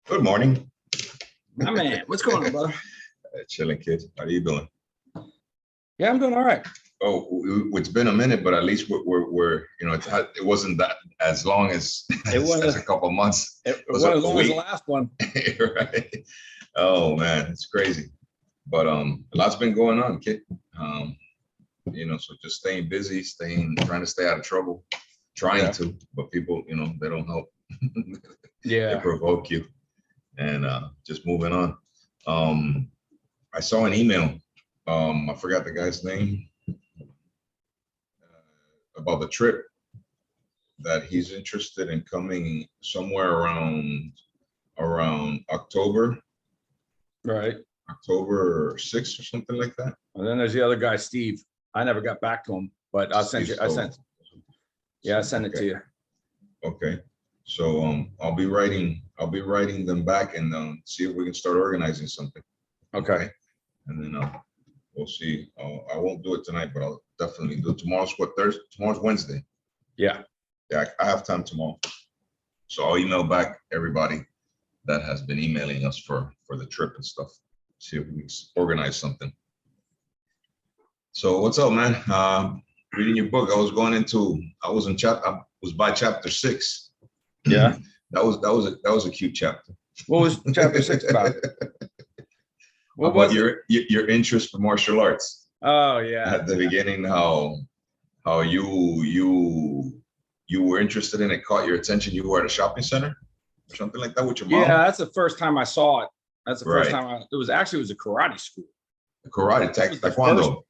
Good morning. My man, what's going on, brother? Chilling, kid. How you doing? Yeah, I'm doing all right. Oh, it's been a minute, but at least we're it wasn't that as long as It was as a couple months. It was wasn't as a long as the week. last one. Right. Oh man, it's crazy. But a lot's been going on, kid. So just staying busy, trying to stay out of trouble, trying to, but people, they don't help. They Yeah. provoke you, and just moving on. I saw an email. I forgot the guy's name, about the trip that he's interested in coming somewhere around October Right. October 6th or something like that. And then there's the other guy, Steve. I never got back to him, but I'll send you. I sent it to you. Okay. So I'll be writing them back and see if we can start organizing something. Okay. And then we'll see. I won't do it tonight, but I'll definitely do it. Tomorrow's what, Thursday? Tomorrow's Wednesday. Yeah. Yeah, I have time tomorrow. So I'll email back everybody that has been emailing us for the trip and stuff. See if we can organize something. So what's up, man? Reading your book. I was by chapter 6. Yeah. That was a cute chapter. What was chapter 6 about? What about your interest for martial arts? Oh yeah. At the beginning, how you were interested in it, caught your attention. You were at a shopping center or something like that with your mom. Yeah, that's the first time I saw it. That's the first time it was a karate school. A karate, taekwondo.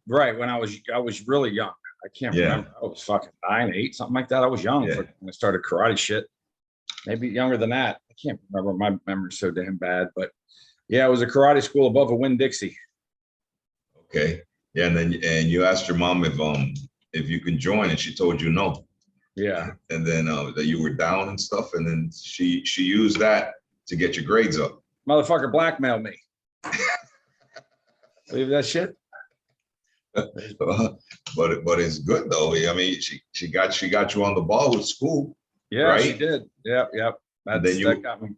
Right, when I was really young. I can't remember. I was fucking 9, 8, something like that. I was young when I started karate shit. Maybe younger than that. I can't remember. My memory's so damn bad. But yeah, it was a karate school above a Winn-Dixie. Okay. Yeah, and you asked your mom if you can join, and she told you no. Yeah. And then that you were down and stuff, and then she used that to get your grades up. Motherfucker blackmailed me. Believe that shit? But it's good though. I mean, she got you on the ball with school. Yeah, right? She did. Yep. That got me.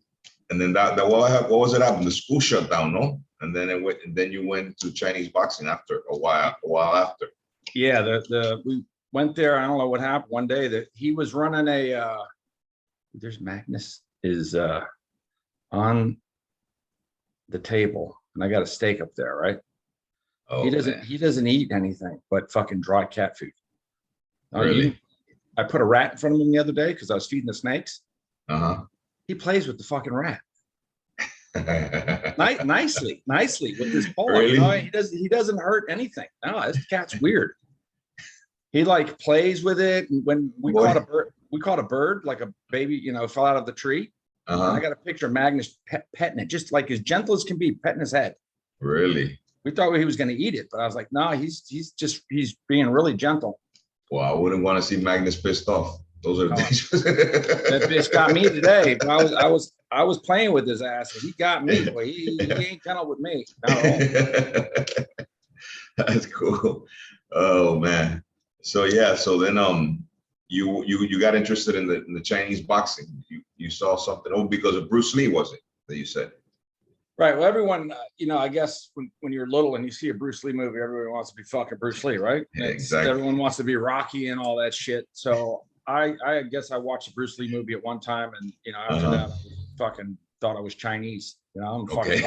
And then what was it happened? The school shut down, no? And then you went to Chinese boxing after a while after. Yeah, we went there. I don't know what happened one day that he was running there's Magnus is on the table, and I got a steak up there, right? Oh, he doesn't eat anything but fucking dry cat food. Really? I put a rat in front of him the other day because I was feeding the snakes. Uh-huh. He plays with the fucking rat. nicely with this paw. Really? He doesn't hurt anything. No, this cat's weird. He like plays with it. And when we caught a bird, like a baby, fell out of the tree. Uh-huh. And I got a picture of Magnus petting it, just like as gentle as can be, petting his head. Really? We thought he was going to eat it, but I was like, no, he's being really gentle. Well, I wouldn't want to see Magnus pissed off. Those are the things. That bitch got me today. I was playing with his ass, and he got me. Boy, he ain't gentle with me. That's cool. Oh man. So yeah. So then you got interested in the Chinese boxing. You saw something. Oh, because of Bruce Lee, was it that you said? Right. Well, everyone, I guess when you're little and you see a Bruce Lee movie, everyone wants to be fucking Bruce Lee, right? Yeah, exactly. Everyone wants to be Rocky and all that shit. So I guess I watched a Bruce Lee movie at one time, and after that, I fucking thought I was Chinese. I'm fucking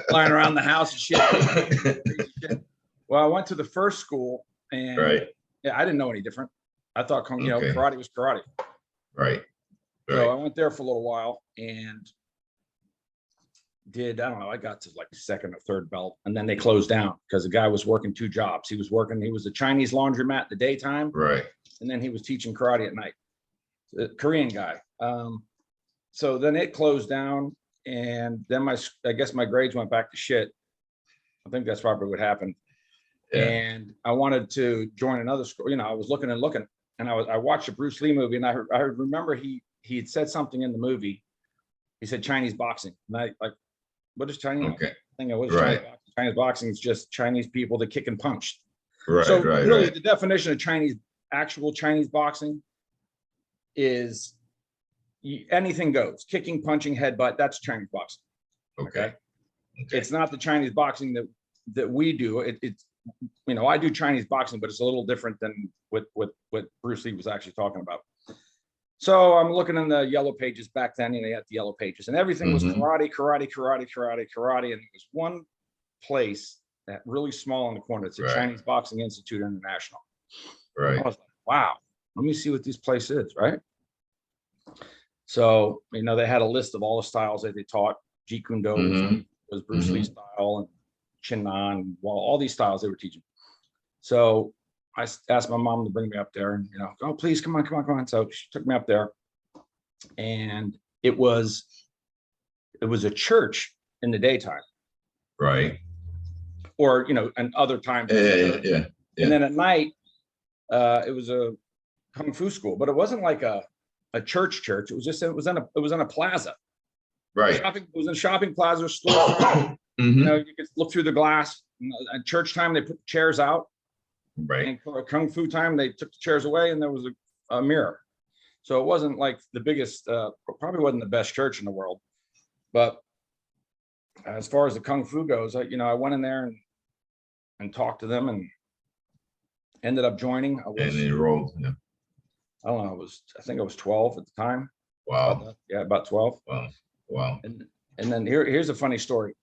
flying around the house and shit. Well, I went to the first school, and I didn't know any different. I thought karate was karate. Right. So I went there for a little while and I don't know, I got to like second or third belt, and then they closed down because the guy was working 2 jobs. He was a Chinese laundromat in the daytime, right, and then he was teaching karate at night. The Korean guy. So then it closed down, and then I guess my grades went back to shit. I think that's probably what happened. Yeah. And I wanted to join another school. I was looking, and I watched a Bruce Lee movie, and I remember he had said something in the movie. He said Chinese boxing, and I like, what is Chinese? Okay. Chinese boxing is just Chinese people that kick and punch. Right. So really, the definition of actual Chinese boxing is, anything goes. Kicking, punching, headbutt, that's Chinese boxing. Okay. It's not the Chinese boxing that we do. It's, you know, I do Chinese boxing, but it's a little different than what Bruce Lee was actually talking about. So I'm looking in the yellow pages back then, you know, you had the yellow pages, and everything was karate, karate, karate, karate, karate. And it was one place that really small in the corner. It's a Chinese Boxing Institute International. Right. I was like, wow, let me see what this place is, right? So, you know, they had a list of all the styles that they taught. Jeet Kune Do was Bruce Lee style, and Chin Nan, well, all these styles they were teaching. So I asked my mom to bring me up there, and, you know, oh, please, come on, come on, come on. So she took me up there, and it was a church in the daytime. Right. Or, you know, and other times. Yeah. And then at night, it was a kung fu school, but it wasn't like a church. It was just, it was in a plaza. Right. It was in a shopping plaza, store. You know, you could look through the glass. At church time, they put the chairs out. Right. And for kung fu time, they took the chairs away, and there was a mirror. So it wasn't like the biggest, probably wasn't the best church in the world. But as far as the kung fu goes, I went in there and talked to them, and ended up joining. And enrolled. Yeah. I don't know. I think I was 12 at the time. Wow. About 12. Wow. And then here's a funny story.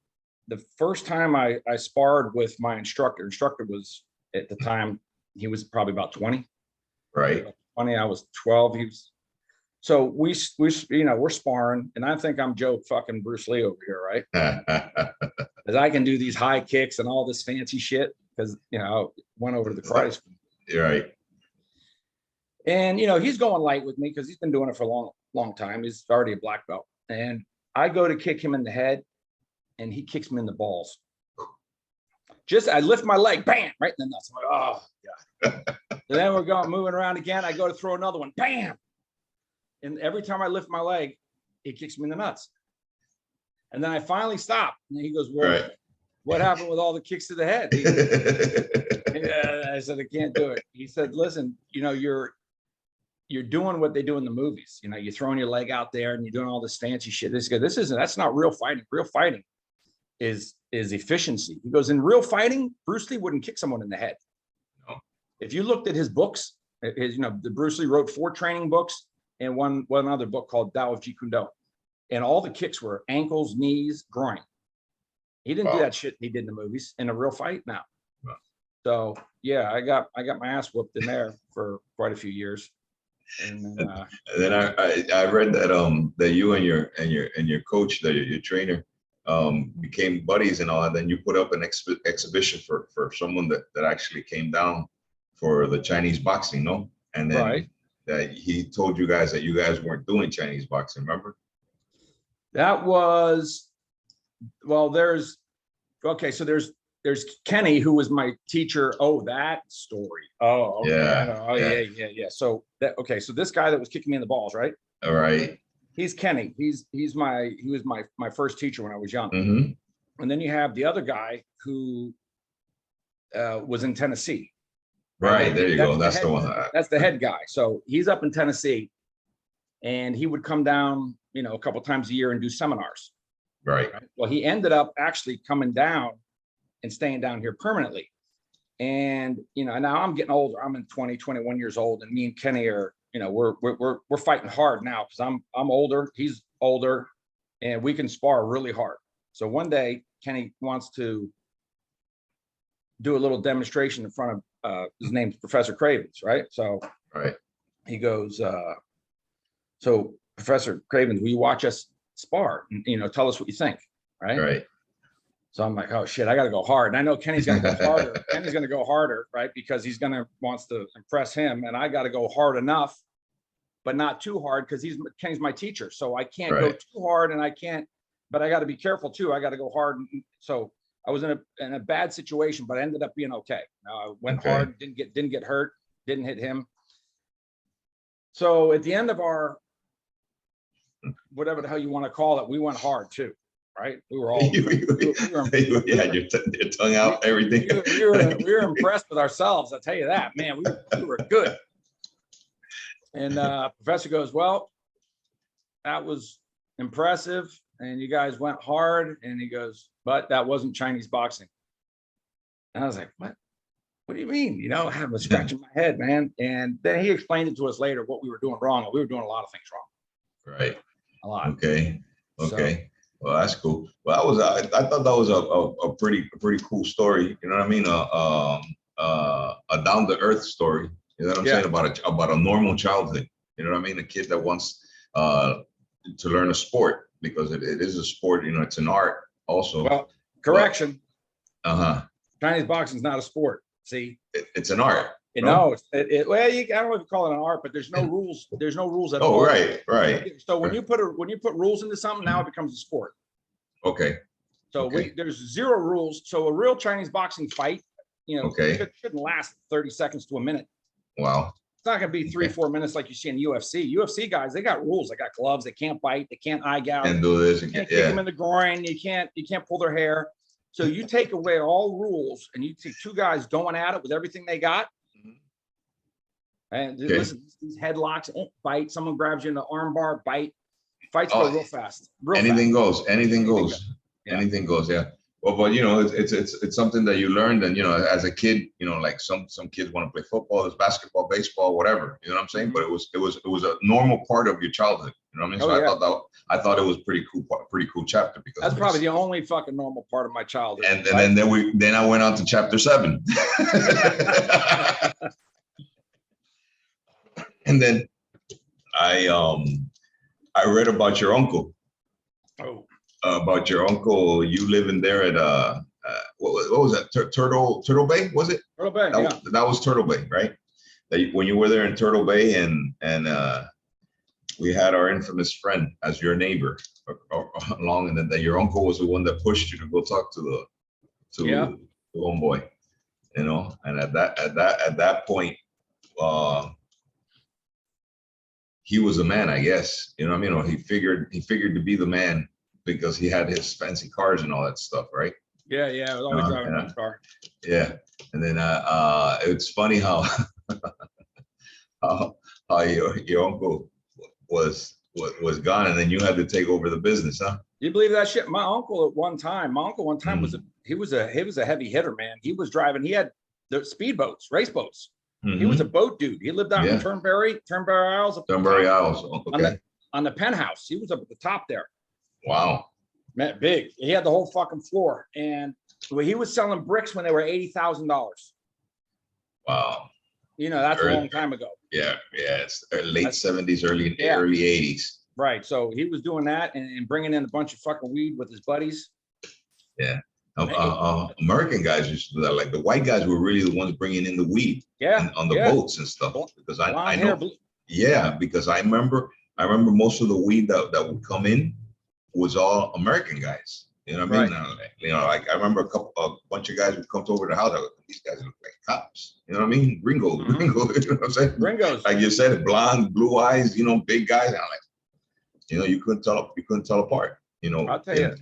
The first time I sparred with my instructor was, at the time, he was probably about 20. Right. 20, I was 12. So we you know, we're sparring, and I think I'm Joe fucking Bruce Lee over here, right? Because I can do these high kicks and all this fancy shit, because, you know, I went over to the karate school. Right. And, you know, he's going light with me because he's been doing it for a long time. He's already a black belt. And I go to kick him in the head, and he kicks me in the balls. I lift my leg, bam, right in the nuts. I'm like, oh, God. And then we're moving around again. I go to throw another one, bam. And every time I lift my leg, he kicks me in the nuts. And then I finally stop. And he goes, well, what happened with all the kicks to the head? I said, I can't do it. He said, listen, you know, you're doing what they do in the movies. You know, you're throwing your leg out there and you're doing all this fancy shit. That's not real fighting. Real fighting is efficiency. He goes, in real fighting, Bruce Lee wouldn't kick someone in the head. No. If you looked at his books, the Bruce Lee wrote 4 training books and one other book called Tao of Jeet Kune Do. And all the kicks were ankles, knees, groin. He didn't do that shit he did in the movies. In a real fight now. Wow. So yeah, I got my ass whooped in there for quite a few years. And then I read that you and your coach, your trainer, became buddies and all, and then you put up an exhibition for someone that actually came down for the Chinese boxing, no? And then that he told you guys that you guys weren't doing Chinese boxing, remember? That was, well, there's Kenny, who was my teacher. Oh, that story. Oh, okay. Yeah. So so this guy that was kicking me in the balls, right? All right. He's Kenny. He was my first teacher when I was young. And then you have the other guy who was in Tennessee. Right, there you go. That's the one. That's the head guy. So he's up in Tennessee, and he would come down, you know, a couple times a year and do seminars. Right. Well, he ended up actually coming down and staying down here permanently. And, you know, now I'm getting older. I'm in 21 years old, and me and Kenny are, you know, we're fighting hard now because I'm older, he's older, and we can spar really hard. So one day Kenny wants to do a little demonstration in front of his name's Professor Cravens, right? So he goes, so Professor Cravens, will you watch us spar? And, you know, tell us what you think, right? So I'm like, oh shit, I got to go hard. And I know Kenny's going to go harder. Kenny's going to go harder, right? Because he's wants to impress him, and I got to go hard enough, but not too hard, because Kenny's my teacher. So I can't go too hard, and but I got to be careful too. I got to go hard. So I was in a bad situation, but I ended up being okay. I went hard, didn't get hurt, didn't hit him. So at the end of our, whatever the hell you want to call it, we went hard too. Right, we were all you had your tongue out, everything. We were impressed with ourselves. I'll tell you that, man. We were good. And Professor goes, well, that was impressive. And you guys went hard. And he goes, but that wasn't Chinese boxing. And I was like, what? What do you mean? You know, I have a scratch in my head, man. And then he explained it to us later what we were doing wrong. We were doing a lot of things wrong. Right. A lot. Okay. Okay. So, Well, that's cool. Well, I thought that was a pretty cool story. You know what I mean? A down to earth story. You know what I'm saying about a normal childhood. You know what I mean? A kid that wants to learn a sport because it is a sport. You know, it's an art also. well, correction. Uh-huh. Chinese boxing is not a sport. See, It's an art. you know, well, I don't know if you call it an art, but there's no rules. There's no rules at all. Oh, right. So when you put rules into something, now it becomes a sport. Okay. So Okay. there's zero rules. So a real Chinese boxing fight, you know, shouldn't last 30 seconds to a minute. Wow. It's not going to be 3-4 minutes like you see in the UFC. UFC guys, they got rules. They got gloves. They can't bite. They can't eye gouge. And do this. You can't kick them in the groin. You can't pull their hair. So you take away all rules and you see two guys going at it with everything they got. And listen, these headlocks, bite. Someone grabs you in the arm bar, bite. Fights go real fast. Anything goes. Anything goes. Anything goes. Yeah. Well, but you know, it's something that you learned, and you know, as a kid, you know, like some kids want to play football, there's basketball, baseball, whatever. You know what I'm saying? But it was a normal part of your childhood. You know what I mean? So I thought it was pretty cool chapter because that's probably the only fucking normal part of my childhood. And then I went on to chapter 7. And then I read about your uncle. Oh. About your uncle, you living there at what was that? Turtle Bay, was it? Turtle Bay, that was Turtle Bay, right? When you were there in Turtle Bay, and we had our infamous friend as your neighbor along, and then that your uncle was the one that pushed you to go talk to the homeboy, you know. And at that point, he was a man, I guess. You know what I mean? Or he figured to be the man, because he had his fancy cars and all that stuff, right? Yeah, it was always driving a car. Yeah, and then it's funny how your uncle was gone, and then you had to take over the business, huh? You believe that shit? My uncle one time was a heavy hitter, man. He was driving. He had the speedboats, race boats. He was a boat dude. He lived out in Turnberry Isles. Turnberry Isles, okay. On the penthouse. He was up at the top there. Wow. Man, big. He had the whole fucking floor, and he was selling bricks when they were $80,000. Wow. You know, that's a long time ago. Yeah, it's late 70s, early 80s. Right. So he was doing that and bringing in a bunch of fucking weed with his buddies. Yeah. American guys used to do that. Like the white guys were really the ones bringing in the weed. On the boats and stuff. Because I know. Yeah, because I remember most of the weed that would come in was all American guys. You know what I mean? You know, like I remember a bunch of guys would come over the house. I was like, these guys look like cops. You know what I mean? Gringos. You know what I'm saying? Gringos. Like you said, blonde, blue eyes. You know, big guys. And I'm like, you know, you couldn't tell apart. You know. I'll tell you.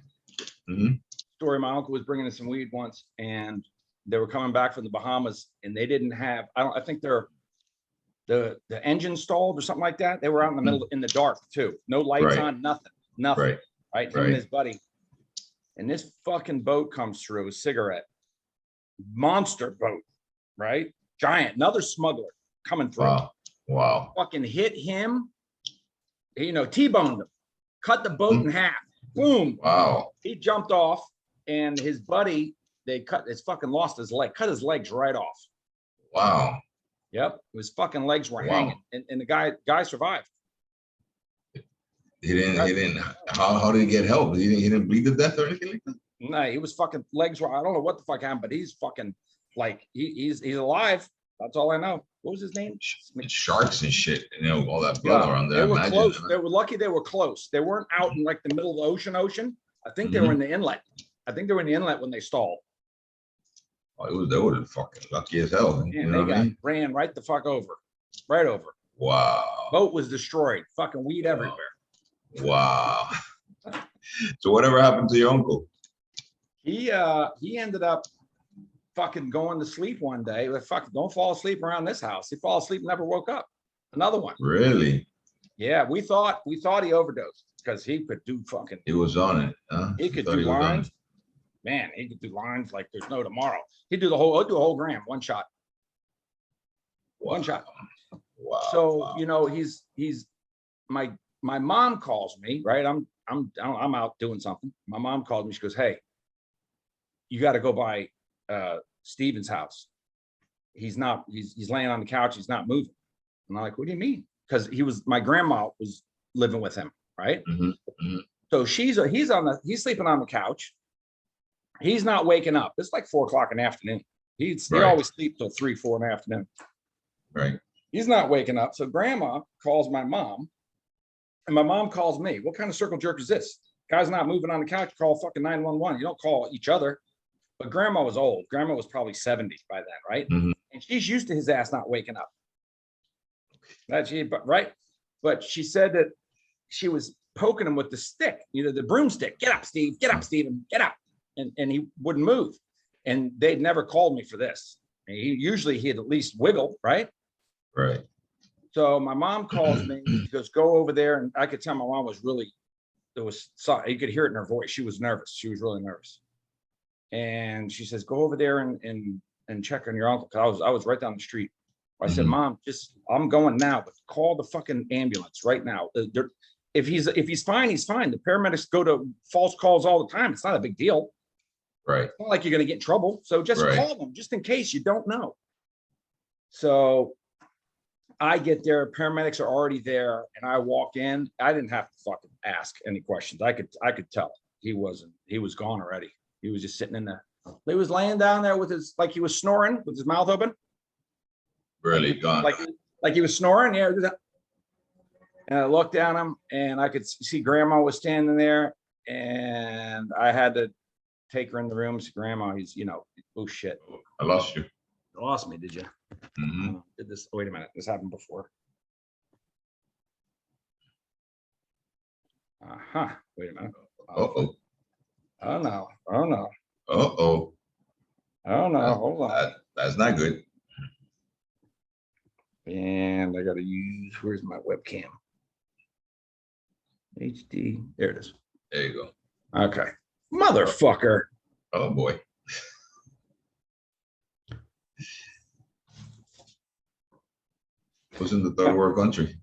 Story. My uncle was bringing in some weed once, and they were coming back from the Bahamas, and they didn't have. I think the engine stalled or something like that. They were out in the middle in the dark too. No lights on. Nothing. Right. Him and his buddy. And this fucking boat comes through, a cigarette. Monster boat, right? Giant, another smuggler coming through. Wow. Fucking hit him, you know, T-boned him, cut the boat in half. Boom. Wow. He jumped off, and his buddy, lost his leg, cut his legs right off. Wow. Yep. His fucking legs were hanging. And the guy survived. He didn't. How did he get help? He didn't bleed to death or anything like that? No, he was fucking legs were. I don't know what the fuck happened, but he's fucking like he's alive. That's all I know. What was his name? Sharks and shit. You know, all that blood around there. They were close. They were lucky. They were close. They weren't out in like the middle of the ocean. I think they were in the inlet. I think they were in the inlet when they stalled. Oh, they were fucking lucky as hell. Man, you know they ran right the fuck over. Right over. Wow. Boat was destroyed. Fucking weed everywhere. Wow. So whatever happened to your uncle? He ended up fucking going to sleep one day. Fuck, don't fall asleep around this house. He fell asleep and never woke up. Another one. Really? Yeah, we thought he overdosed because he could do fucking. He was on it. Huh? He could do lines. Man, he could do lines like there's no tomorrow. He'd do a whole gram, one shot. Wow. One shot. Wow. So wow. you know, he's my mom calls me, right? I'm out doing something. My mom called me. She goes, "Hey, you got to go by Steven's house. He's laying on the couch. He's not moving." And I'm like, "What do you mean?" Because my grandma was living with him, right? So he's sleeping on the couch. He's not waking up. It's like 4 o'clock in the afternoon. He always sleeps till 3, 4 in the afternoon. Right. He's not waking up. So grandma calls my mom, and my mom calls me. What kind of circle jerk is this? Guy's not moving on the couch. Call fucking 911. You don't call each other. But grandma was old. Grandma was probably 70 by then, right? And she's used to his ass not waking up. But she said that she was poking him with the stick, the broomstick. Get up, Steve. Get up, Steven. Get up. And he wouldn't move. And they'd never called me for this. Usually he'd at least wiggle, right? Right. So my mom calls me. She goes, "Go over there." And I could tell my mom was really, you could hear it in her voice. She was nervous. She was really nervous. And she says, "Go over there and check on your uncle." Cause I was right down the street. I said, "Mom, I'm going now, but call the fucking ambulance right now. If he's fine, he's fine. The paramedics go to false calls all the time. It's not a big deal. Right. It's not like you're going to get in trouble. So just call them just in case you don't know." So I get there, paramedics are already there, and I walk in. I didn't have to fucking ask any questions. I could tell he was gone already. He was just sitting in there. He was laying down there like he was snoring with his mouth open. Really gone. Like he was snoring. Yeah. And I looked at him, and I could see grandma was standing there, and I had to take her in the room. So grandma, oh shit. I lost you. You lost me, did you? Did this? Wait a minute. This happened before. Wait a minute. Uh-oh. Oh no. Oh no. Uh-oh. Oh no. Hold on. That's not good. And I gotta use, where's my webcam? HD. There it is. There you go. Okay. Motherfucker. Oh boy. Who's in the third world country?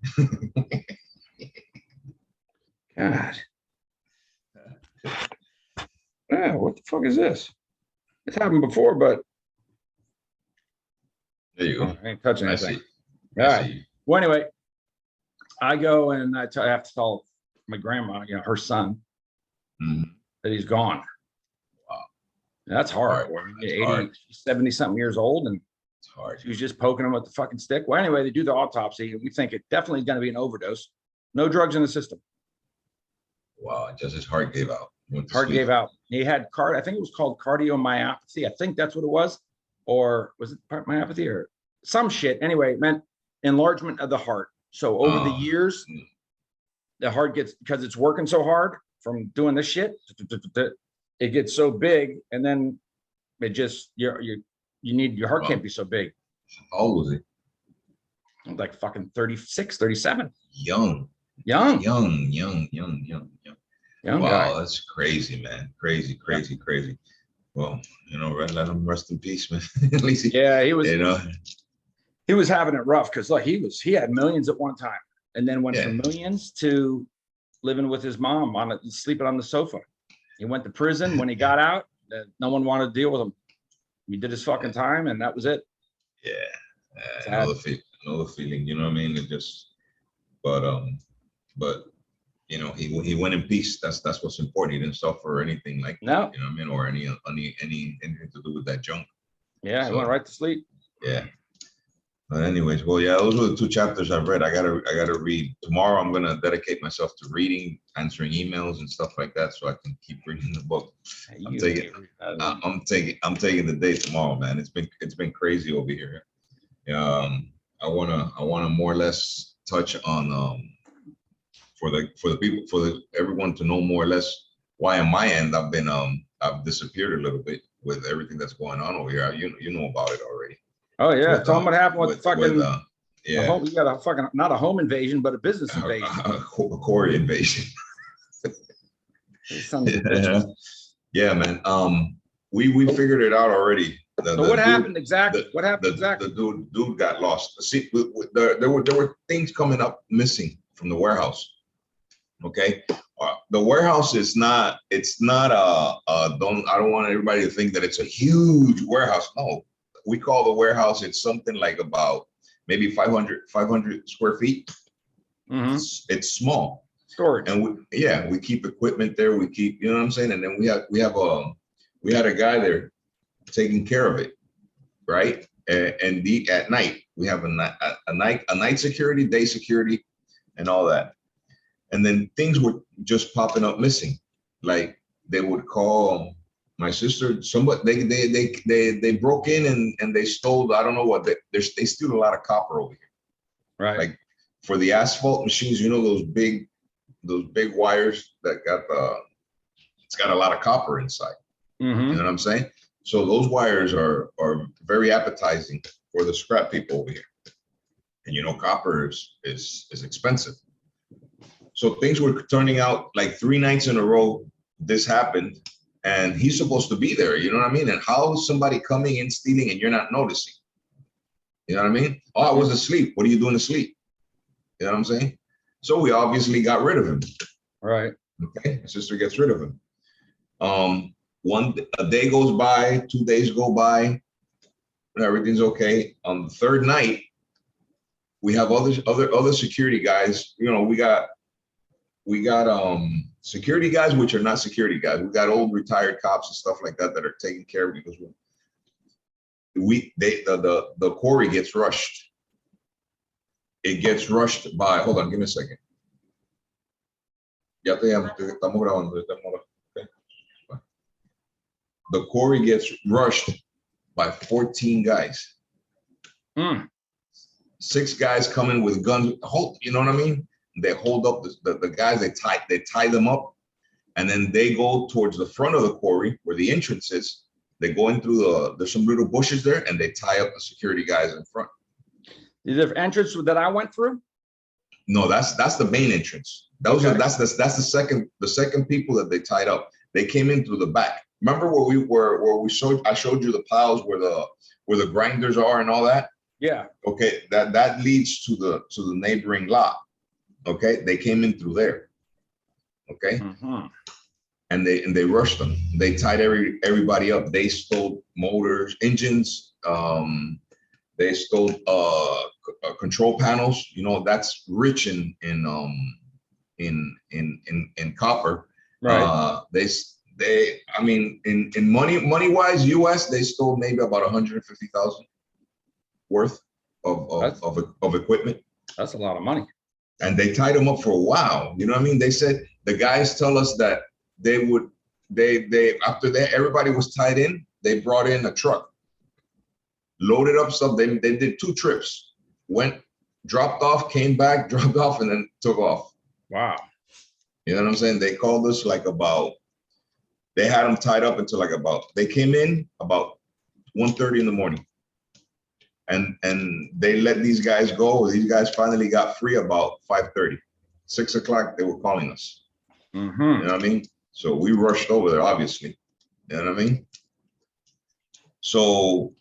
God. What the fuck is this? It's happened before, but there you go. I ain't touching anything. All right. Well, anyway, I go and I have to tell my grandma, her son, that he's gone. Wow. That's hard. 80, 70 something years old, and it's hard. She was just poking him with the fucking stick. Well, anyway, they do the autopsy, and we think it definitely is going to be an overdose. No drugs in the system. Wow, just his heart gave out. Heart gave out. He had I think it was called cardiomyopathy. I think that's what it was. Or was it myopathy or some shit? Anyway, it meant enlargement of the heart. So over the years, the heart gets, because it's working so hard from doing this shit, it gets so big, and then it just your heart can't be so big. How old was he? Like fucking 36, 37. Young Young wow, guy. That's crazy, man. Crazy. Well, let him rest in peace, man. At least he was, he was having it rough, because look, he had millions at one time, and then went from millions to living with his mom sleeping on the sofa. He went to prison. When he got out, no one wanted to deal with him. He did his fucking time, and that was it. Yeah. Another feeling, you know what I mean? It just, but he went in peace. That's what's important. He didn't suffer or anything like that, you know what I mean, or anything to do with that junk. Yeah, he went right to sleep. Yeah. But anyways, well, yeah, those were the 2 chapters I've read. I gotta read tomorrow. I'm gonna dedicate myself to reading, answering emails and stuff like that, so I can keep reading the book. I'm taking the day tomorrow, man. It's been crazy over here. I wanna more or less touch on for the people, everyone to know more or less why on my end I've disappeared a little bit with everything that's going on over here. You know about it already. Oh yeah, tell them what happened with fucking Yeah. You got a fucking, not a home invasion, but a business invasion. A Corey invasion. Sons of bitches. Yeah, man. We figured it out already. So what happened exactly? What happened exactly? The dude got lost. See, there were things coming up missing from the warehouse. Okay, the warehouse is not. It's not I don't want everybody to think that it's a huge warehouse. No, we call the warehouse. It's something like about maybe 500 square feet. Mm-hmm. It's small. Storage. And we keep equipment there. We keep, you know what I'm saying? And then we had a guy there taking care of it, right? And at night we have a night security, day security, and all that. And then things were just popping up missing. Like they would call my sister, somebody they broke in and they stole, I don't know what, they steal a lot of copper over here. Right. Like for the asphalt machines, you know, those big wires that it's got a lot of copper inside. Mm-hmm. You know what I'm saying? So those wires are very appetizing for the scrap people over here. And you know, copper is expensive. So things were turning out like 3 nights in a row. This happened, and he's supposed to be there. You know what I mean? And how is somebody coming and stealing and you're not noticing? You know what I mean? Oh, I was asleep. What are you doing asleep? You know what I'm saying? So we obviously got rid of him. Right. Okay. My sister gets rid of him. A day goes by, 2 days go by, and everything's okay. On the third night, we have other security guys. You know, we got security guys which are not security guys. We got old retired cops and stuff like that are taking care of because the quarry gets rushed. It gets rushed by, hold on, give me a second. The quarry gets rushed by 14 guys. 6 guys coming with guns. You know what I mean? They hold up the guys, they tie them up, and then they go towards the front of the quarry where the entrance is. They go in through there's some little bushes there, and they tie up the security guys in front. Is there entrance that I went through? No, that's the main entrance. That's the second people that they tied up. They came in through the back. Remember I showed you the piles where the grinders are and all that? Yeah. Okay, that leads to the neighboring lot. Okay, they came in through there. Okay. Mm-hmm. And they rushed them. They tied everybody up. They stole motors, engines. They stole control panels. You know, that's rich in copper. Right. I mean, in money wise, US, they stole maybe about 150,000 worth of equipment. That's a lot of money. And they tied them up for a while. You know what I mean? They said, the guys tell us that they after that everybody was tied in, they brought in a truck, loaded up stuff. They did 2 trips, went, dropped off, came back, dropped off, and then took off. Wow. You know what I'm saying? They called us they had them tied up until they came in about 1:30 in the morning. And they let these guys go. These guys finally got free about 5:30, 6 o'clock. They were calling us. Mm-hmm. You know what I mean? So we rushed over there, obviously. You know what I mean? So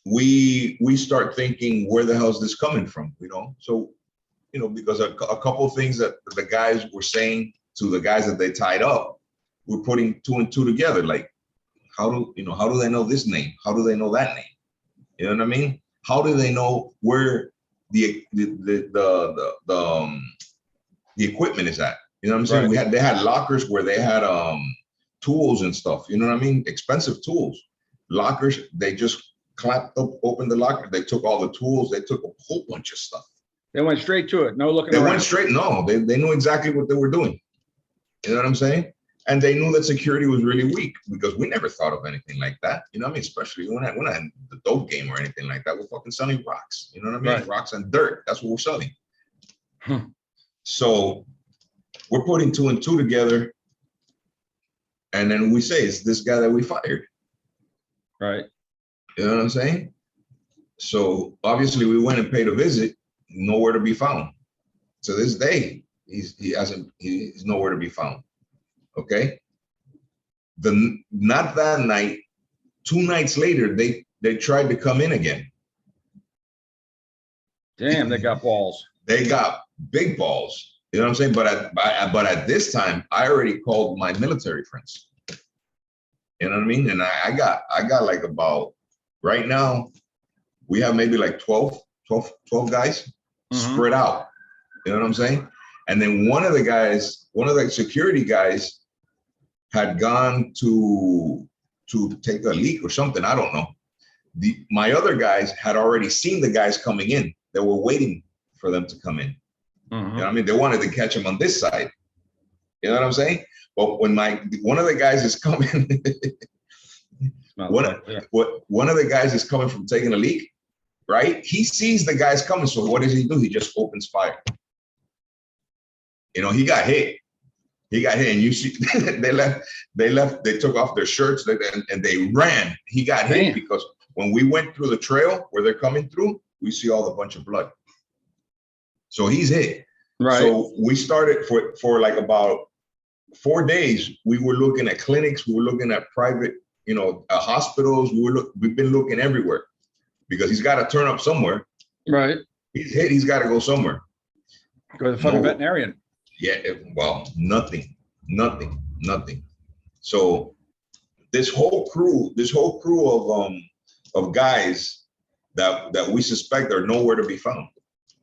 we start thinking, where the hell is this coming from? You know? So, you know, because a couple of things that the guys were saying to the guys that they tied up, we're putting 2 and 2 together. Like, how do they know this name? How do they know that name? You know what I mean? How do they know where the equipment is at? You know what I'm saying? Right. They had lockers where they had tools and stuff. You know what I mean? Expensive tools. Lockers, they just clapped up, opened the locker. They took all the tools. They took a whole bunch of stuff. They went straight to it. No looking They around. went straight. No, they knew exactly what they were doing. You know what I'm saying? And they knew that security was really weak because we never thought of anything like that. You know what I mean? Especially we're not in the dope game or anything like that. We're fucking selling rocks. You know what I mean? Right. Rocks and dirt. That's what we're selling. So we're putting 2 and 2 together. And then we say, it's this guy that we fired. Right. You know what I'm saying? So obviously we went and paid a visit, nowhere to be found. To this day, he's nowhere to be found. Okay. Not that night, 2 nights later, they tried to come in again. Damn, they got balls. They got big balls. You know what I'm saying? But at this time, I already called my military friends. You know what I mean? And I got like about, right now, we have maybe like 12 guys spread out. You know what I'm saying? And then one of the security guys had gone to take a leak or something. I don't know. My other guys had already seen the guys coming in. They were waiting for them to come in. You know what I mean? They wanted to catch him on this side. You know what I'm saying? But when one of the guys is coming, one of the guys is coming from taking a leak, right? He sees the guys coming. So what does he do? He just opens fire. You know, he got hit. And you see, they took off their shirts and they ran. He got hit because when we went through the trail where they're coming through, we see all the bunch of blood. So he's hit. Right. So we started for like about 4 days. We were looking at clinics. We were looking at private, hospitals. We've been looking everywhere because he's got to turn up somewhere. Right. He's hit. He's got to go somewhere. Go to the fucking veterinarian. Yeah. Well, nothing. So this whole crew of guys that we suspect are nowhere to be found.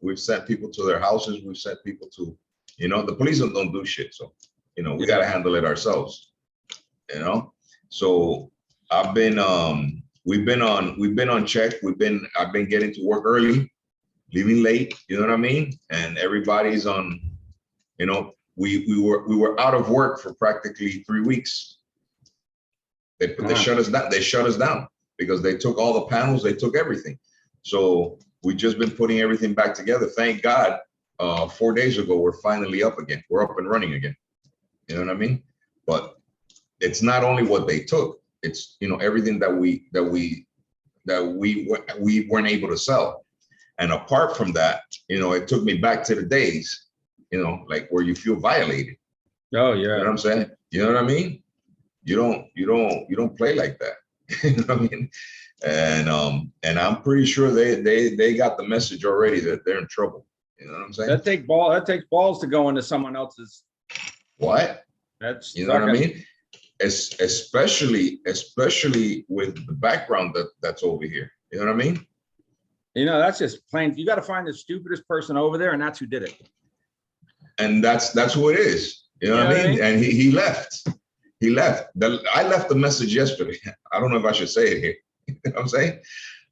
We've sent people to their houses. We've sent people to, the police don't do shit. So, we got to handle it ourselves, So we've been on check. I've been getting to work early, leaving late, you know what I mean? And everybody's on, we were out of work for practically 3 weeks. They shut us down. They shut us down because they took all the panels. They took everything. So we just been putting everything back together. Thank God. 4 days ago, we're finally up again. We're up and running again. You know what I mean? But it's not only what they took. It's everything that we weren't able to sell. And apart from that, it took me back to the days, like where you feel violated. Oh yeah. You know what I'm saying? You know what I mean? You don't play like that. You know what I mean? And I'm pretty sure they got the message already that they're in trouble. You know what I'm saying? That takes balls to go into someone else's. What? That's what I mean? Especially with the background that's over here. You know what I mean? That's just plain. You got to find the stupidest person over there, and that's who did it. And that's who it is. You know what I mean? And he left. He left. I left the message yesterday. I don't know if I should say it here. You know what I'm saying?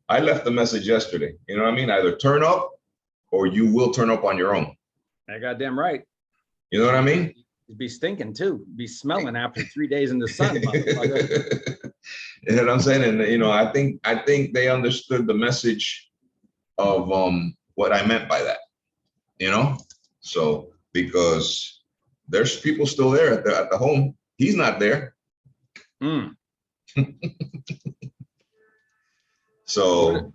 I left the message yesterday. You know what I mean? Either turn up or you will turn up on your own. I goddamn right. You know what I mean? It'd be stinking too. It'd be smelling after 3 days in the sun. You know what I'm saying? And I think they understood the message of what I meant by that. So because there's people still there at the home. He's not there. So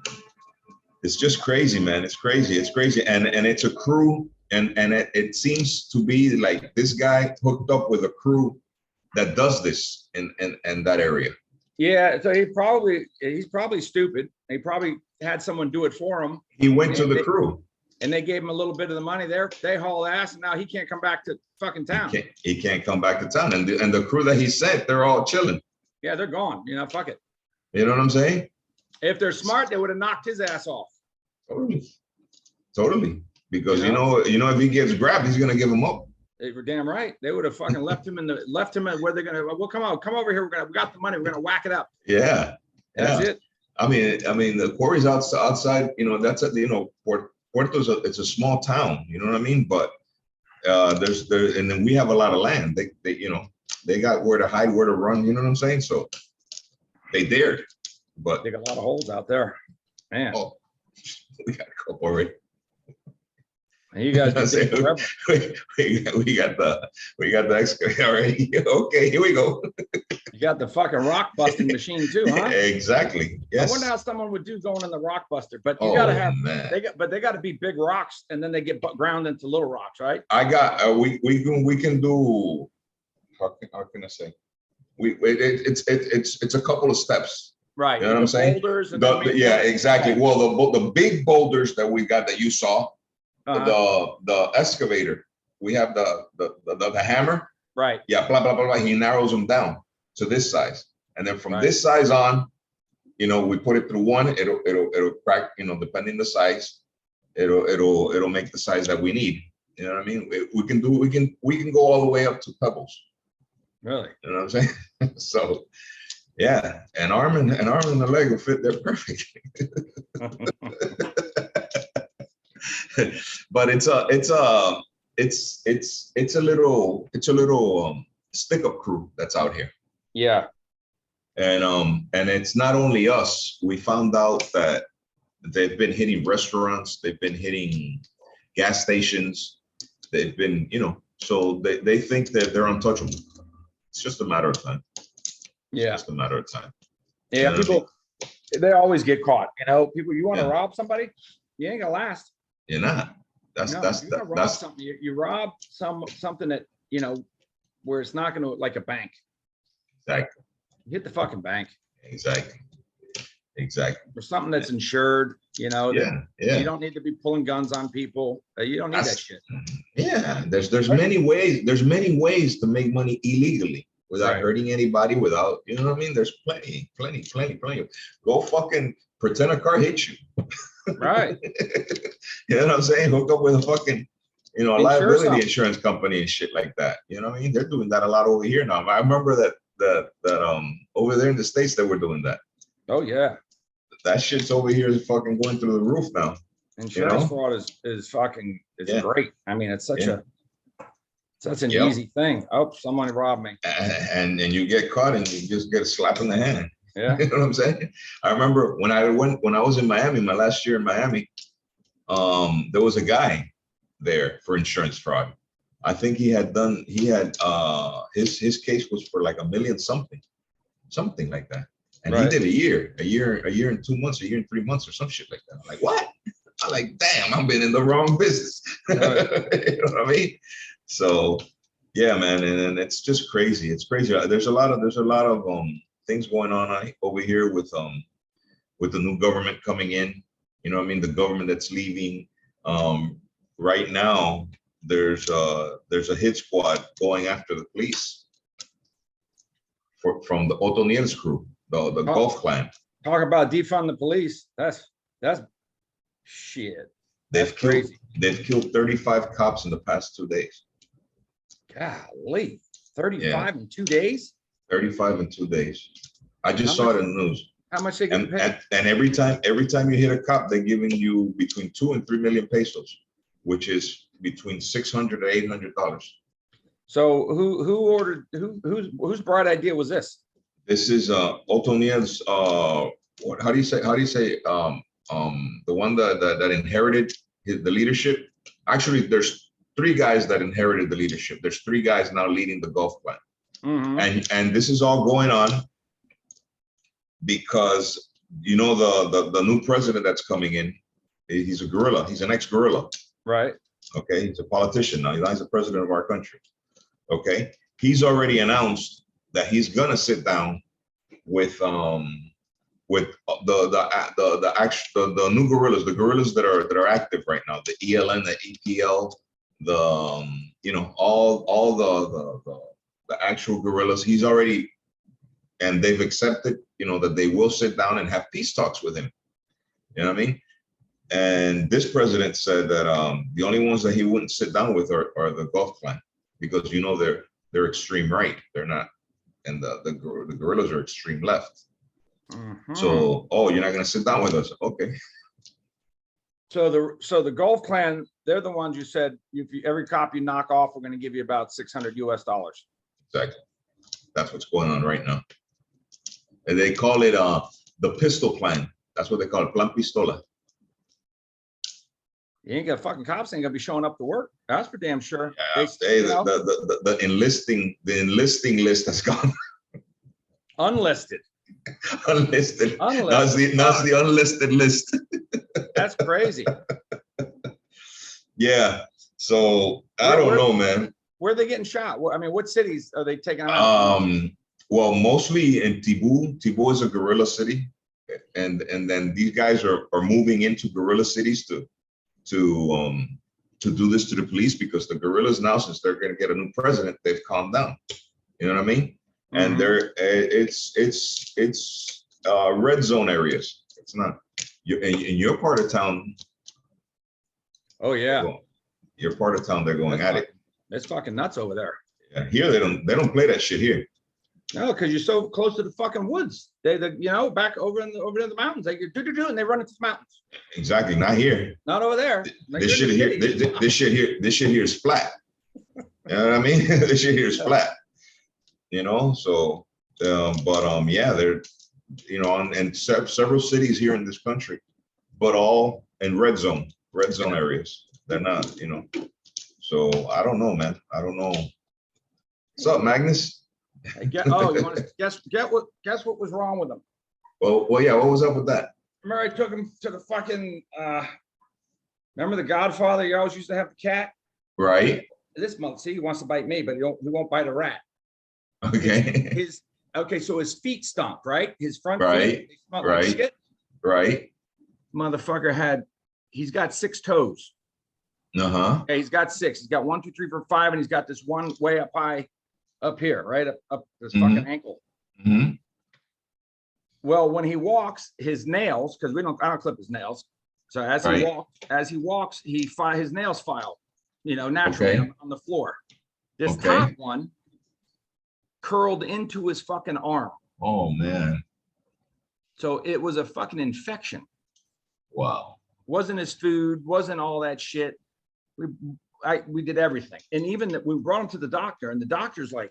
it's just crazy, man. It's crazy. And it's a crew. And it seems to be like this guy hooked up with a crew that does this in that area. Yeah. So he's probably stupid. He probably had someone do it for him. He went to the crew. And they gave him a little bit of the money there. They hauled ass, and now he can't come back to fucking town. He can't come back to town. And the crew that he sent, they're all chilling. Yeah, they're gone. Fuck it. You know what I'm saying? If they're smart, they would have knocked his ass off. Totally. Because if he gets grabbed, he's gonna give him up. They were damn right. They would have fucking left him at where they're gonna. Well, come over here. We got the money. We're gonna whack it up. Yeah. That's it. I mean, the quarry's outside. That's Puerto's it's a small town, you know what I mean? But and then we have a lot of land. They got where to hide, where to run, you know what I'm saying? So they dared, but they got a lot of holes out there. Man. Oh, we got a couple already. And you guys I been say, doing it forever. we got the excavator already. Okay, here we go. You got the fucking rock busting machine too, huh? Exactly. I wonder Yes. how someone would do going in the rock buster, but you Oh gotta have man. they got to be big rocks, and then they get ground into little rocks, right? I got we can do how can I say it's a couple of steps. Right. You know what I'm saying? Boulders and then maybe Yeah, exactly. Well, the big boulders that we got that you saw, the excavator, we have the hammer. Right. Yeah, blah blah blah blah. He narrows them down to this size, and then from this size on, we put it through one. It'll crack. Depending the size, it'll make the size that we need. You know what I mean? We can go all the way up to pebbles. Really? You know what I'm saying? So, yeah, an arm and a leg will fit there perfect. But it's a little stick up crew that's out here. Yeah. And it's not only us. We found out that they've been hitting restaurants, they've been hitting gas stations, they've been, so they think that they're untouchable. It's just a matter of time. Yeah. Just a matter of time. Yeah, people, they always get caught. People, you want to rob somebody, you ain't gonna last. You're not. That's something. You rob something that where it's not gonna, like a bank. Exactly. You hit the fucking bank. Exactly. Or something that's insured. You don't need to be pulling guns on people. You don't need that shit. Yeah, there's many ways. There's many ways to make money illegally without hurting anybody. Without, you know what I mean? There's plenty. Go fucking pretend a car hit you. Right. You know what I'm saying? Hook up with a fucking, a liability insurance company and shit like that. You know what I mean? They're doing that a lot over here now. I remember that over there in the States they were doing that. Oh yeah. That shit's over here is fucking going through the roof now. Insurance fraud is fucking great. I mean, it's such an easy thing. Oh, someone robbed me. And you get caught and you just get a slap in the hand. Yeah. You know what I'm saying? I remember when I was in Miami, my last year in Miami, there was a guy there for insurance fraud. I think his case was for like $1 million something like that. And he did a year and 2 months, a year and 3 months or some shit like that. I'm like, what? I'm like, damn, I've been in the wrong business. You know what I mean? So yeah, man. And it's just crazy. It's crazy. There's a lot of things going on over here with the new government coming in. You know what I mean? The government that's leaving. Right now, there's a hit squad going after the police from the Otoniel's crew. The Gulf clan. Talk about defund the police. That's shit. That's crazy. They've killed 35 cops in the past 2 days. Golly, 35 in 2 days? 35 in 2 days. I just saw it in the news. How much they get paid? And every time you hit a cop, they're giving you between 2 and 3 million pesos, which is between $600 to $800. So whose bright idea was this? This is Otoniel's how do you say the one that inherited the leadership. Actually, there's 3 guys that inherited the leadership. There's 3 guys now leading the Gulf clan. And this is all going on because the new president that's coming in, he's a guerrilla. He's an ex-guerrilla. Right. Okay, he's a politician now. He's the president of our country. Okay, he's already announced that he's gonna sit down with the new guerrillas, the guerrillas that are active right now, the ELN, the EPL, all the actual guerrillas. He's already, and they've accepted, that they will sit down and have peace talks with him. You know what I mean? And this president said that the only ones that he wouldn't sit down with are the Gulf clan, because they're extreme right. They're not. And the guerrillas are extreme left. So, you're not going to sit down with us? Okay. So the Gulf clan, they're the ones you said, every cop you knock off, we're going to give you about $600 US. Exactly. That's what's going on right now. And they call it the pistol plan. That's what they call it, plan pistola. You ain't got fucking cops ain't gonna be showing up to work. That's for damn sure. Yeah, hey, the enlisting list has gone Unlisted. unlisted. Unlisted. That's the unlisted list. That's crazy. Yeah. So I don't know, man. Where are they getting shot? I mean, what cities are they taking them out? Well, mostly in Tibu. Tibu is a guerrilla city, and then these guys are moving into guerrilla cities to do this to the police, because the guerrillas now, since they're going to get a new president, they've calmed down. You know what I mean? And they're it's red zone areas. It's not in your part of town. Oh yeah, your part of town, they're going at it. It's fucking nuts over there. Yeah, here they don't play that shit here. No, because you're so close to the fucking woods. They back over in the mountains. They do and they run into the mountains. Exactly, not here. Not over there. This shit here, this shit here is flat. You know what I mean? This shit here is flat. You know, so yeah, they're and several cities here in this country, but all in red zone areas. They're not, So I don't know, man. I don't know. What's up, Magnus? You want to guess what was wrong with them? Well, yeah. What was up with that? Remember, I took him to the fucking. Remember the Godfather? You always used to have the cat. Right. This month, see, he wants to bite me, but he won't bite a rat. Okay. So his feet stunk, right? His front feet. They smelled like shit. Right. Motherfucker he's got 6 toes. Okay, he's got 6. He's got 1, 2, 3, 4, 5, and he's got this one way up high, up here, right up this fucking ankle. Well, when he walks, his nails, because I don't clip his nails. So as he walks, his nails file, naturally on the floor. This top one curled into his fucking arm. Oh man. So it was a fucking infection. Wow. Wasn't his food, wasn't all that shit. We did everything. And even that we brought him to the doctor, and the doctor's like,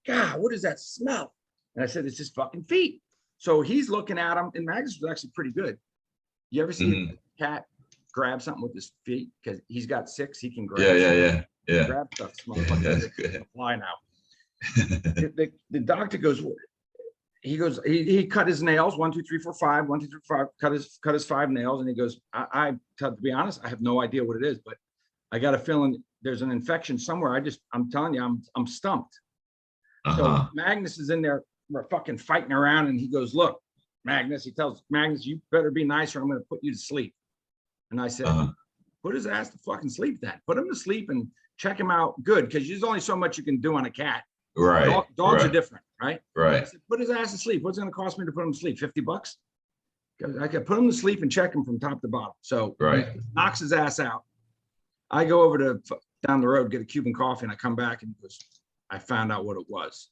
God, what does that smell? And I said, it's his fucking feet. So he's looking at him, and Magnus was actually pretty good. You ever see a cat grab something with his feet? Because he's got 6, he can grab. Yeah. Grab stuff. Fly now. The doctor goes, he cut his nails, 1, 2, 3, 4, 5, 1, 2, 3, 4, 5, cut his 5 nails, and he goes, to be honest, I have no idea what it is, but I got a feeling there's an infection somewhere. I'm telling you, I'm stumped. So Magnus is in there, we're fucking fighting around, and he goes, look, Magnus, he tells Magnus, you better be nice or I'm going to put you to sleep. And I said, put his ass to fucking sleep then. Put him to sleep and check him out good, because there's only so much you can do on a cat. Right. Dogs are different, right? Right. I said, put his ass to sleep. What's it going to cost me to put him to sleep? $50? I could put him to sleep and check him from top to bottom. So he knocks his ass out. I go over to down the road, get a Cuban coffee, and I come back, and I found out what it was.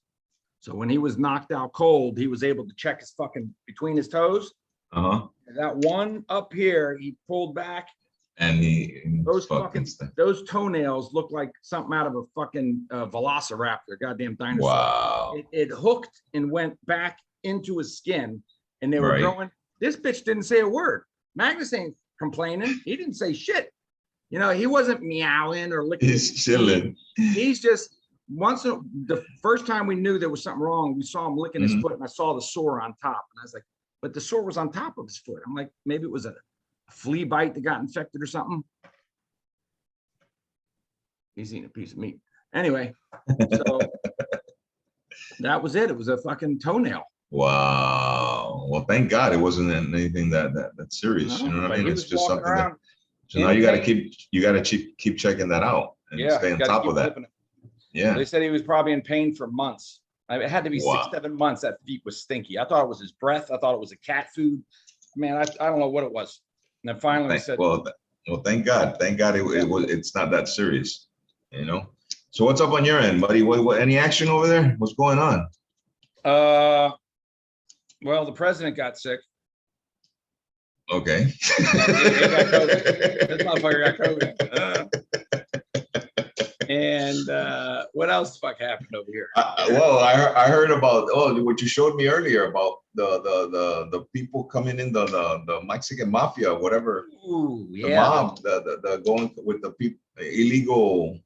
So when he was knocked out cold, he was able to check his fucking between his toes. That one up here, he pulled back, and those toenails look like something out of a fucking velociraptor, goddamn dinosaur. Wow. It hooked and went back into his skin, and they were growing. This bitch didn't say a word. Magnus ain't complaining. He didn't say shit. He wasn't meowing or licking. He's chilling. He's just the first time we knew there was something wrong, we saw him licking his foot, and I saw the sore on top, and I was like, but the sore was on top of his foot. I'm like, maybe it was a flea bite that got infected or something. He's eating a piece of meat. Anyway, so that was it. It was a fucking toenail. Wow. Well, thank God it wasn't anything that serious. You know what I mean? It's just something that. So now you got to keep checking that out and stay on top of that. Yeah. They said he was probably in pain for months. It had to be 6, 7 months. That feet was stinky. I thought it was his breath. I thought it was a cat food. Man, I don't know what it was. And then finally I said, well, thank God. Thank God it's not that serious. So what's up on your end, buddy? What any action over there? What's going on? Well, the president got sick. Okay. He got COVID. This motherfucker got COVID. And what else fuck happened over here? Well, I heard about what you showed me earlier about the people coming in the Mexican mafia, whatever. Ooh, The yeah. mob, the going with the people, illegal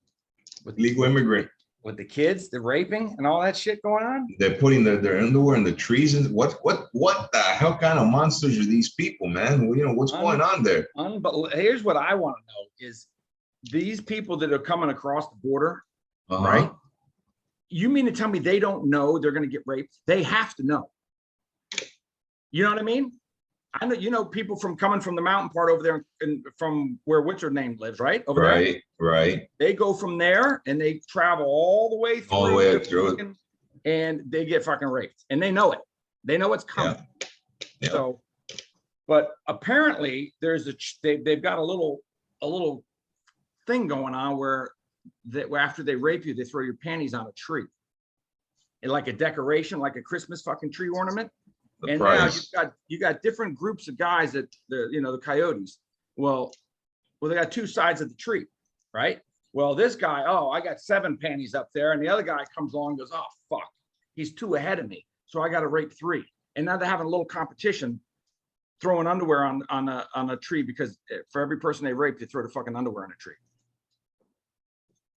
immigrant. With the kids, the raping and all that shit going on. They're putting their underwear in the trees, and what the hell kind of monsters are these people, man? Well, you know what's going on there. But here's what I want to know is these people that are coming across the border, right? You mean to tell me they don't know they're going to get raped? They have to know. You know what I mean? I know, you know, people from coming from the mountain part over there and from where what's her name lives, right? Over there. Right. They go from there and they travel all the way through, and they get fucking raped, and they know it. They know it's coming. Yeah. So, but apparently there's they've got a little thing going on where after they rape you, they throw your panties on a tree, and like a decoration, like a Christmas fucking tree ornament. And now you got different groups of guys that the coyotes. Well, they got two sides of the tree, right? Well, this guy, I got 7 panties up there, and the other guy comes along and goes, oh fuck, he's 2 ahead of me, so I got to rape 3. And now they're having a little competition, throwing underwear on a tree, because for every person they rape, they throw the fucking underwear on a tree.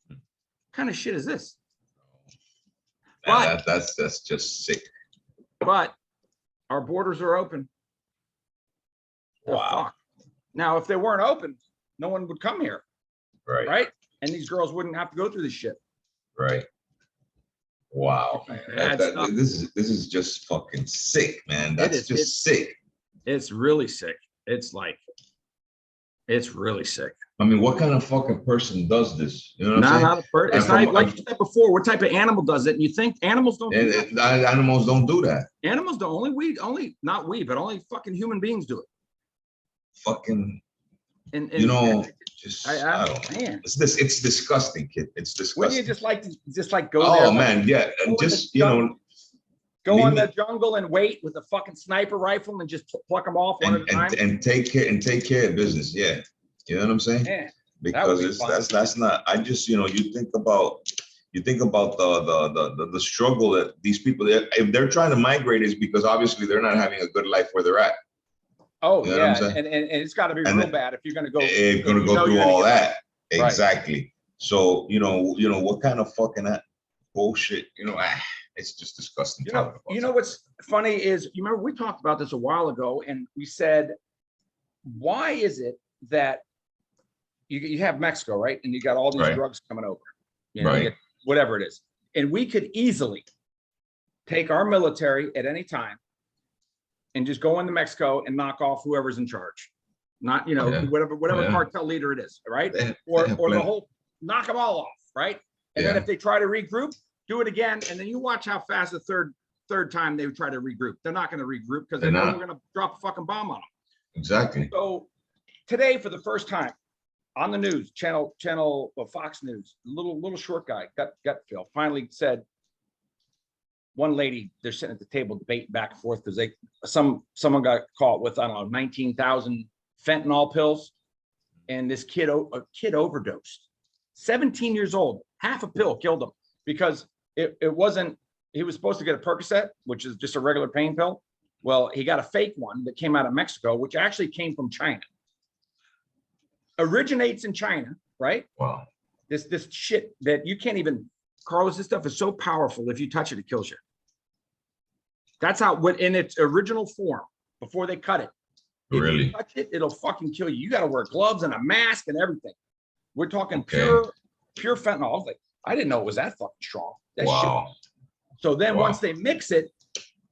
What kind of shit is this? Man, that's just sick. But our borders are open. Wow. Now, if they weren't open, no one would come here. Right. And these girls wouldn't have to go through this shit. Right. Wow. This is just fucking sick, man. It's sick. It's really sick. It's really sick. I mean, what kind of fucking person does this? You know what I'm saying? Not a person. It's not like you said before. What type of animal does it? And you think animals don't do that? Animals don't do that. Animals don't. Only fucking human beings do it. Fucking. And I don't know. It's disgusting, kid. It's disgusting. Wouldn't you just like go there? Oh man, yeah, and just go in the jungle and wait with a fucking sniper rifle and just pluck them off one at a time and take care of business. Yeah, you know what I'm saying? Yeah, because that's not. I just you think about the struggle that these people, if they're trying to migrate, is because obviously they're not having a good life where they're at. Oh, you know and it's got to be real bad if you're going to go. You're going to go through all that. Right. Exactly. So, what kind of fucking bullshit, it's just disgusting. You know what's funny is, you remember we talked about this a while ago, and we said, why is it that you have Mexico, right? And you got all these drugs coming over, whatever it is. And we could easily take our military at any time and just go into Mexico and knock off whoever's in charge, not whatever cartel leader it is, right? Or the whole, knock them all off, right? And then if they try to regroup, do it again, and then you watch how fast the third time they would try to regroup. They're not going to regroup because they know we're going to drop a fucking bomb on them. Exactly. So today, for the first time on the news channel, Fox News, little short guy, gut feel, finally said. One lady, they're sitting at the table debating back and forth because someone got caught with, I don't know, 19,000 fentanyl pills, and this kid overdosed. 17 years old, half a pill killed him because it wasn't. He was supposed to get a Percocet, which is just a regular pain pill. Well, he got a fake one that came out of Mexico, which actually came from China. Originates in China, right? Wow. This shit that you can't even. Carlos, this stuff is so powerful. If you touch it, it kills you. That's how, in its original form, before they cut it. If you touch it, it'll fucking kill you. You got to wear gloves and a mask and everything. We're talking pure fentanyl. I was like, I didn't know it was that fucking strong. That shit. So then once they mix it,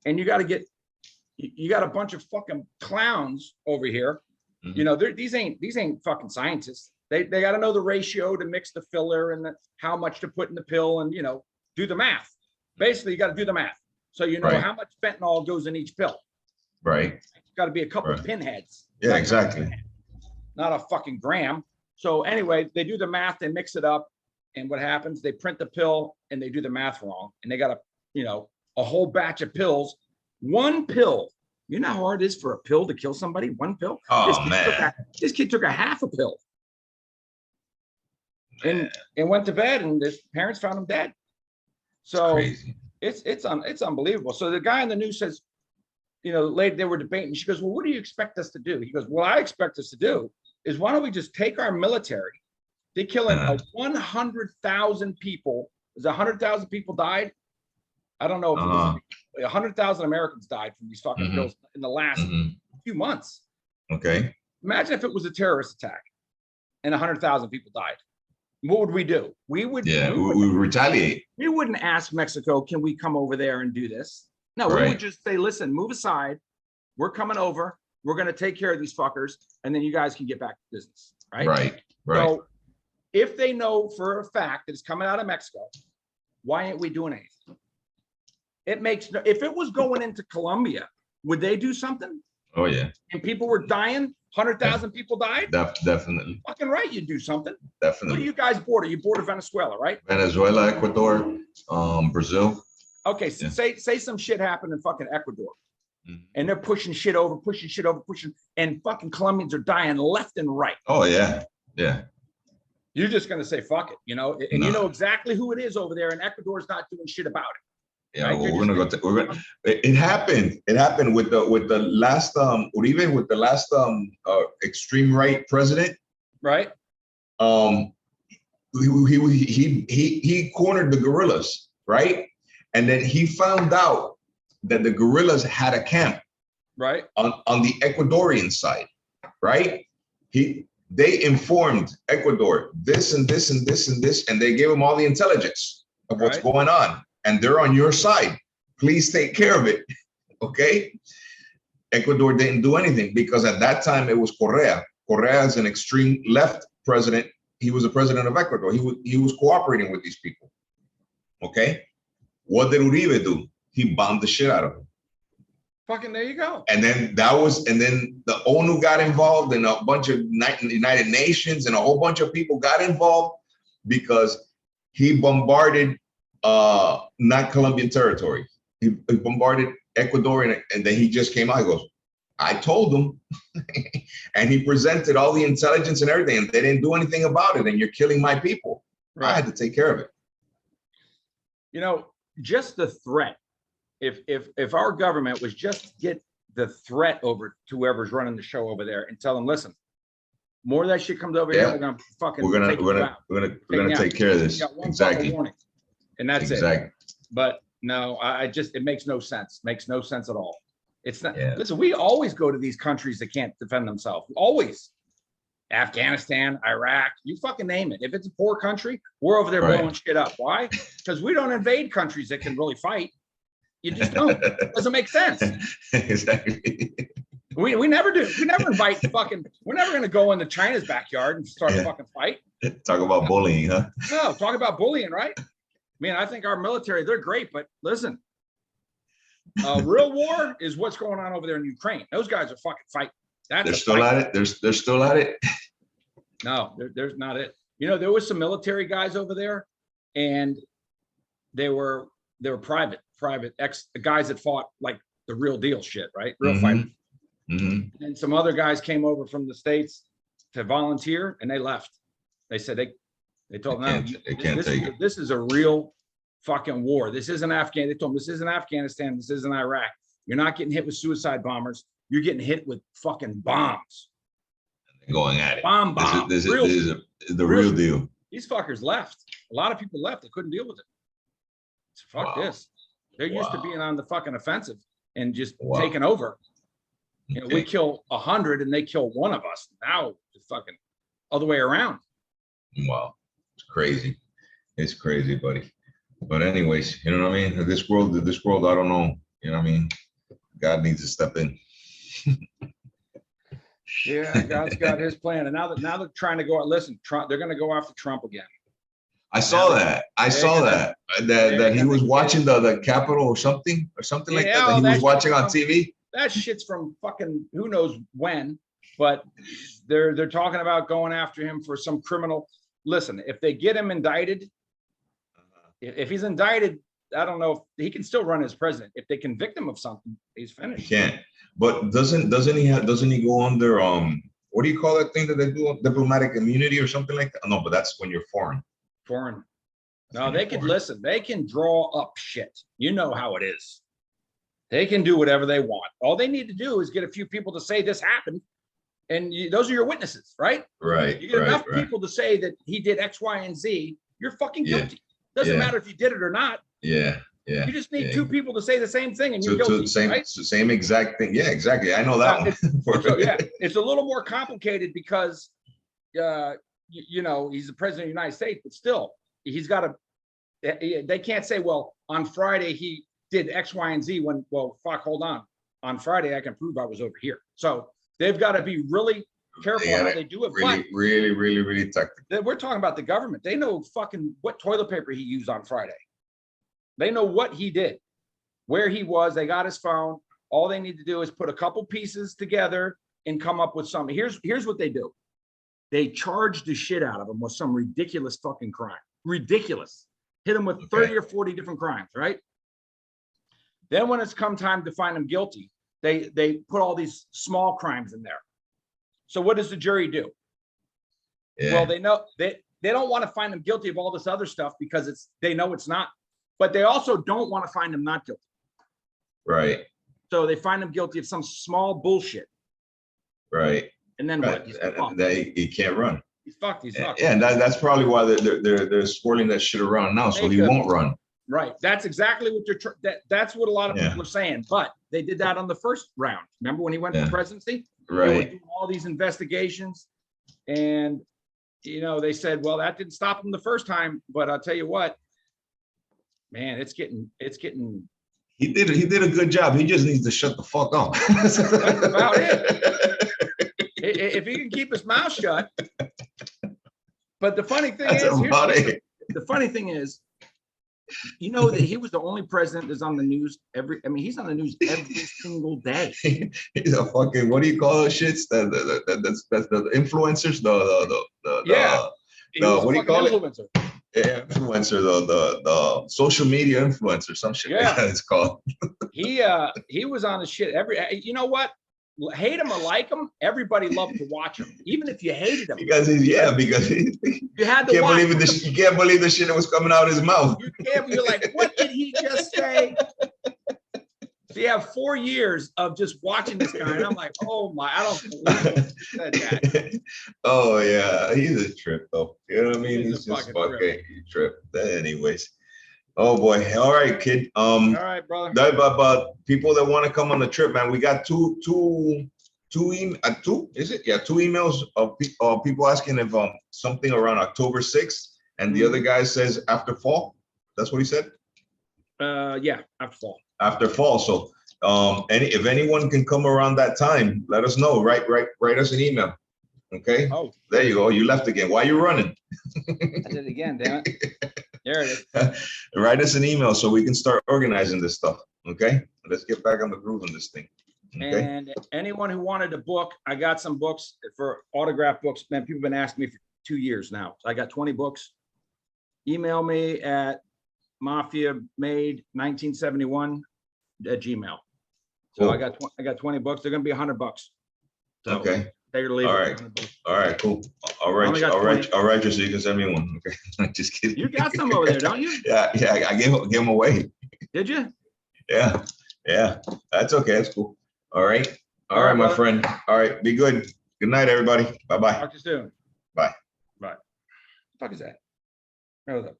and you got a bunch of fucking clowns over here. Mm-hmm. These ain't fucking scientists. They got to know the ratio to mix the filler and how much to put in the pill and, do the math. Basically, you got to do the math. So how much fentanyl goes in each pill. Right. It's got to be a couple of pinheads. Yeah, exactly. Not a fucking gram. So anyway, they do the math, they mix it up. And what happens? They print the pill and they do the math wrong. And they got a whole batch of pills. One pill. You know how hard it is for a pill to kill somebody? One pill? Oh, man. This kid took a half a pill. and went to bed, and his parents found him dead. So Crazy. it's unbelievable. So the guy in the news says, you know, lady, they were debating. She goes, well, what do you expect us to do? He goes, what I expect us to do is why don't we just take our military? They killing 100,000 people. Is 100,000 people died? I don't know if it was 100,000 Americans died from these fucking pills in the last few months. Okay. Imagine if it was a terrorist attack and 100,000 people died. What would we do? We would retaliate. We wouldn't ask Mexico, can we come over there and do this? No, we would just say, listen, move aside. We're coming over. We're going to take care of these fuckers, and then you guys can get back to business. Right. So if they know for a fact that it's coming out of Mexico, why ain't we doing anything? It makes no, if it was going into Colombia, would they do something? Oh yeah. And people were dying, 100,000 people died? Definitely. Fucking right, you'd do something. Definitely. What do you guys border? You border Venezuela, right? Venezuela, Ecuador, Brazil. Okay, so say some shit happened in fucking Ecuador. And they're pushing shit over, and fucking Colombians are dying left and right. Oh yeah. Yeah. You're just gonna say fuck it, you know, and you know exactly who it is over there, and Ecuador's not doing shit about it. Yeah, right? Well, we're gonna. It happened. It happened with the last Uribe, with the last extreme right president. Right. He cornered the guerrillas, right? And then he found out that the guerrillas had a camp, right, on the Ecuadorian side, right? They informed Ecuador this and this and this and this, and they gave them all the intelligence of what's going on, and they're on your side. Please take care of it, okay? Ecuador didn't do anything because at that time it was Correa. Correa is an extreme left president. He was the president of Ecuador. He was cooperating with these people, okay? What did Uribe do? He bombed the shit out of him. Fucking there you go. And then the ONU got involved, and a bunch of United Nations and a whole bunch of people got involved because he bombarded not Colombian territory. He bombarded Ecuador, and then he just came out. He goes, I told them. And he presented all the intelligence and everything, and they didn't do anything about it. And you're killing my people. Right. I had to take care of it. You know, just the threat. If our government was just to get the threat over to whoever's running the show over there and tell them, listen, more of that shit comes over here, we're gonna fucking we're gonna take care of this. Exactly. And that's it. But no, it makes no sense. Makes no sense at all. It's not. Listen, we always go to these countries that can't defend themselves. Always. Afghanistan, Iraq, you fucking name it. If it's a poor country, we're over there blowing shit up. Why? Because we don't invade countries that can really fight. You just don't. It doesn't make sense. Exactly. We never do. We never invite fucking. We're never going to go into China's backyard and start a fucking fight. Talk about bullying, huh? No, talk about bullying, right? I mean, I think our military, they're great, but listen, real war is what's going on over there in Ukraine. Those guys are fucking fighting. They're still at it. They're still at it. No, there's not it. You know, there was some military guys over there, and they were private guys that fought like the real deal shit, right? Real fighters. And some other guys came over from the States to volunteer, and they left. They said they told them, this is a real fucking war. This isn't Afghanistan. They told them, this isn't Afghanistan. This isn't Iraq. You're not getting hit with suicide bombers. You're getting hit with fucking bombs. Going at it. Bomb. This is the real deal. These fuckers left. A lot of people left. They couldn't deal with it. So fuck this. They're used to being on the fucking offensive and just taking over. You know, we kill 100 and they kill one of us. Now it's fucking other way around. Wow. It's crazy. It's crazy, buddy. But anyways, you know what I mean? This world, I don't know. You know what I mean? God needs to step in. Yeah, God's got his plan. And now they're trying to go out. Listen, Trump, they're going to go after Trump again. I saw that he was watching the Capitol or something like that he was watching on TV. That shit's from fucking who knows when, but they're talking about going after him for some criminal. Listen, if they get him indicted, if he's indicted, I don't know if he can still run as president. If they convict him of something, he's finished. He can't. But doesn't he go under what do you call that thing that they do? Diplomatic immunity or something like that? No, but that's when you're foreign. Foreign. No, they can listen. They can draw up shit. You know how it is. They can do whatever they want. All they need to do is get a few people to say this happened, and those are your witnesses, right? Right. You get enough people to say that he did X, Y, and Z. You're fucking guilty. Doesn't matter if you did it or not. Yeah. Yeah. You just need two people to say the same thing, and you're So guilty. Same exact thing. Yeah, exactly. I know that one. It's a little more complicated because, you know, he's the president of the United States, but still, he's got to. They can't say, well, on Friday he did X, Y, and Z. When, well, fuck, hold on Friday I can prove I was over here. So they've got to be really careful how they do it. Really tactical. We're talking about the government. They know fucking what toilet paper he used on Friday. They know what he did, where he was. They got his phone. All they need to do is put a couple pieces together and come up with something. Here's what they do. They charge the shit out of him with some ridiculous fucking crime. Ridiculous. Hit him with 30 or 40 different crimes, right? Then when it's come time to find him guilty, they put all these small crimes in there. So what does the jury do? Yeah. Well, they know they don't want to find him guilty of all this other stuff because they know it's not. But they also don't want to find him not guilty. Right. So they find him guilty of some small bullshit. Right. And then what? He can't run. He's fucked. He's fucked. Yeah, and that's probably why they're swirling that shit around now, so he won't run. Right. That's exactly what that's what a lot of people are saying. But they did that on the first round. Remember when he went for presidency? Right. They were doing all these investigations, and you know they said, well, that didn't stop him the first time. But I'll tell you what, man, it's getting. He did a good job. He just needs to shut the fuck up. That's about it. If he can keep his mouth shut. But the funny thing the funny thing is, you know that he was the only president that's on the news he's on the news every single day. He's a fucking, what do you call those shits? That's the influencers, what do you call influencer. it? Yeah, influencer, the social media influencer, some shit like that it's called. He was on the shit you know what? Hate him or like him, everybody loved to watch him, even if you hated him. Because you had to you can't believe the shit that was coming out of his mouth. You're like, what did he just say? So you have 4 years of just watching this guy, and I'm like, oh my, I don't believe he said that. Oh yeah, he's a trip though. You know what I mean? He's just fucking trip. Anyways. Oh boy. All right, kid. All right, brother. But people that want to come on the trip, man, we got two emails of people asking if something around October 6th, and the other guy says after fall. That's what he said? Yeah, after fall. After fall. So if anyone can come around that time, let us know. Write us an email. Okay. Oh, there you go. You left again. Why are you running? I did it again, damn it. There it is. Write us an email so we can start organizing this stuff. Okay. Let's get back on the groove on this thing. Okay? And anyone who wanted a book, I got some books for autograph books. Man, people have been asking me for 2 years now. I got 20 books. Email me at Mafia Made 1971 at Gmail. So cool. I got 20 books. They're going to be $100. So, okay. Take it or leave it. All right, cool. I'll write you so you can send me one. Okay. Just kidding. You got some over there, don't you? Yeah, I gave them away. Did you? Yeah. That's okay. That's cool. All right, my friend. All right, be good. Good night, everybody. Bye-bye. Talk to you soon. Bye. Bye. What the fuck is that? Where was that?